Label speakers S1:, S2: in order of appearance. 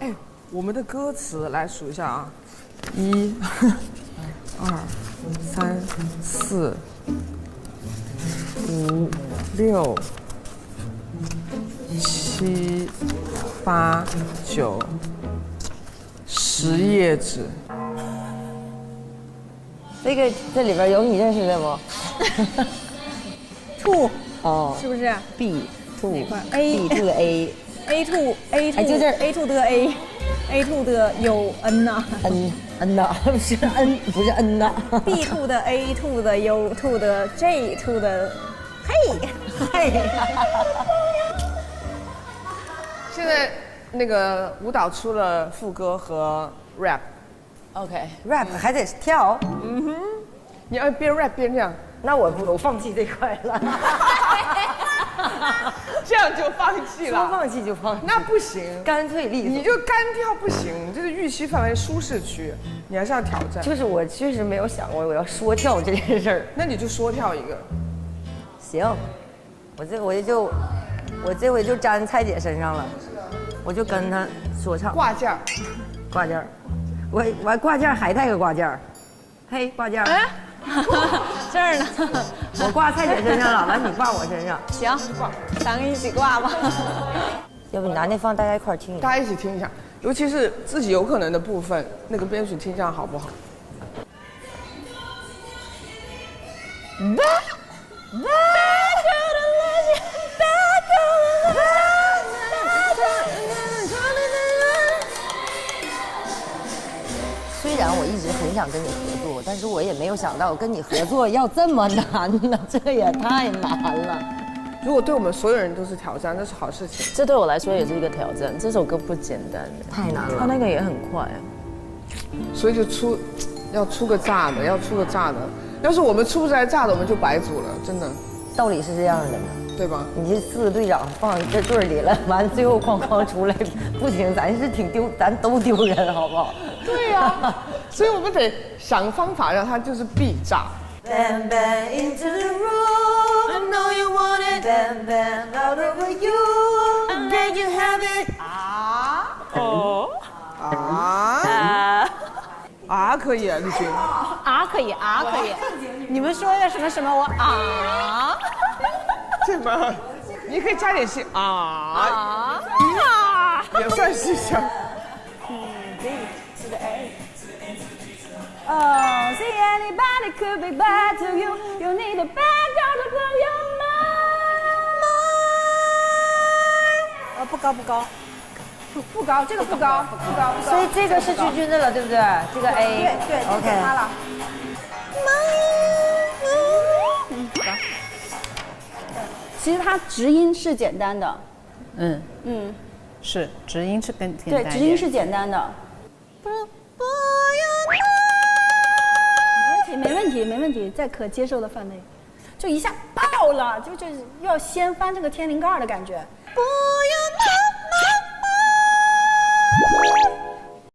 S1: 哎，我们的歌词来数一下啊，1、2、3、4、5、6、7、8、9、10页纸。
S2: 这里边有你认识的不？
S3: 兔
S2: 哦，
S3: 是不是
S2: B 兔
S3: 哪块 A
S2: B 兔的 A
S3: A two A
S2: 哎就这儿
S3: A two 的 A two 的有 N 呐
S2: N 呐，不是 N 不是 N 呐
S3: ，B two 的 A two 的 U two 的 J two 的，嘿，
S1: 现在那个舞蹈出了副歌和 rap，
S2: OK，rap 还得跳，
S1: 你要边 rap 边这样，
S2: 那我放弃这块了，
S1: 这样就放弃
S2: 说
S1: 了。
S2: 放弃就放弃，
S1: 那不行，
S2: 干脆利索。
S1: 你就干跳不行，这是预期范围舒适区，你还是要挑战。
S2: 就是我确实没有想过我要说跳这件事儿。
S1: 那你就说跳一个，
S2: 行，我这回就粘蔡姐身上了，我就跟她说唱
S1: 挂件儿。
S2: 挂件儿，我还挂件儿还带个挂件儿，嘿挂件儿，
S3: 这儿呢，
S2: 我挂蔡姐身上了，完你挂我身上，
S3: 行，咱们一起挂吧。
S2: 要不你拿那放大家一块儿听一下。
S1: 大家一起听一下，尤其是自己有可能的部分，那个编曲听这样好不好？
S2: 虽然我一直很想跟你合作，但是我也没有想到跟你合作要这么难呢，这也太难了。
S1: 如果对我们所有人都是挑战，那是好事情。
S4: 这对我来说也是一个挑战。这首歌不简单，
S2: 太难了
S4: 他那个也很快啊。
S1: 所以就要出个炸的，要出个炸的。要是我们出不出来炸的，我们就白组了，真的，
S2: 道理是这样的呢。
S1: 对吧？
S2: 你这4个队长放这队里了，完了最后哐哐出来，不行，咱是挺丢，咱都丢人，好不好？
S1: 对呀、所以我们得想方法让它就是必炸。
S2: Bam bam into the room, I know you want it. Bam bam all over you, there you have it.
S1: 可以啊，丽君。
S3: 可以可以，你们说的什么什么我
S1: 这么，你可以加点戏也算是想。
S3: Oh, see anybody could be bad to you. You need a bad girl to blow your mind. 不高，不高，这个不高。
S2: 所以这个是君君的了，对不对？这个 A，
S3: 对，就
S2: OK
S3: 给他了。其实它直音是简单的，
S4: 是直音是更简单一
S3: 对，
S4: 点。
S3: 直音是简单的。没问题，在可接受的范围，就一下爆了，就是要掀翻这个天灵盖的感觉。